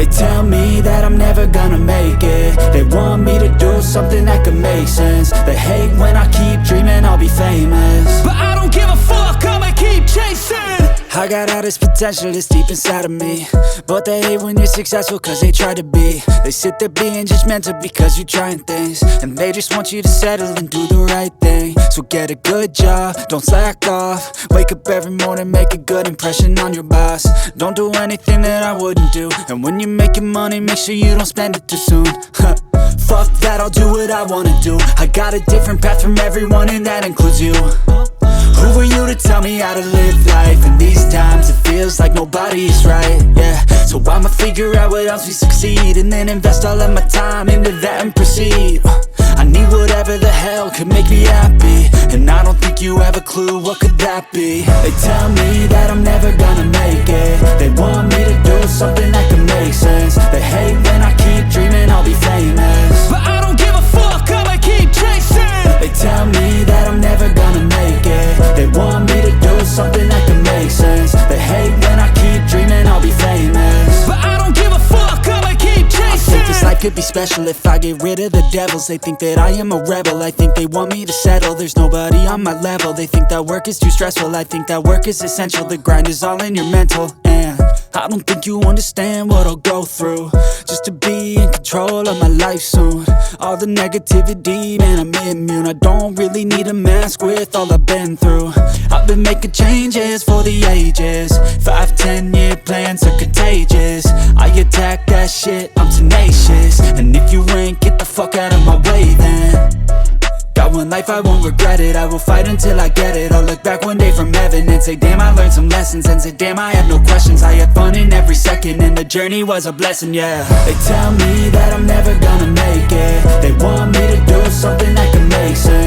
They tell me that I'm never gonna make it. They want me to do something that could make sense. They hate when I keep dreaming I'll be famous, but I don't give a fuck, I'ma keep chasing. I got all this potential that's deep inside of me, but they hate when you're successful cause they try to be. They sit there being judgmental because you're trying things, and they just want you to settle and do the right thing. So get a good job, don't slack off. Wake up every morning, make a good impression on your boss. Don't do anything that I wouldn't do, and when you're making money, make sure you don't spend it too soon. Fuck that, I'll do what I wanna do. I got a different path from everyone, and that includes you. Who are you to tell me how to live life? In these times it feels like nobody is right, yeah. So I'ma figure out what else we succeed, and then invest all of my time into that and proceed. I need whatever the hell could make me happy, and I don't think you have a clue what could that be. They tell me that I'm never gonna make it. They want me to do something that could make sense. They hate when I keep dreaming I'll be famous, but I don't give a fuck, I'ma keep chasing. They tell me that I'm never gonna make it. They want me to do something that can make sense. They hate when I keep dreaming I'll be famous, but I don't give a fuck, I'ma keep chasing. I think this life could be special if I get rid of the devils. They think that I am a rebel, I think they want me to settle. There's nobody on my level. They think that work is too stressful, I think that work is essential. The grind is all in your mental, and I don't think you understand what I'll go through just to be in control of my life soon. All the negativity, man, I'm immune. I don't really need a mask with all I've been through. I've been making changes for the ages. 5-10 year plans are contagious. I attack that shit, I'm tenacious. And if you ain't, get the fuck out of my way then. Got one life, I won't regret it. I will fight until I get it. I'll look back one day from heaven and say, damn, I learned some lessons. And say, damn, I had no questions. I had fun in every second, and the journey was a blessing, yeah. They tell me that I'm never gonna make it. They want me to do something that can make sense.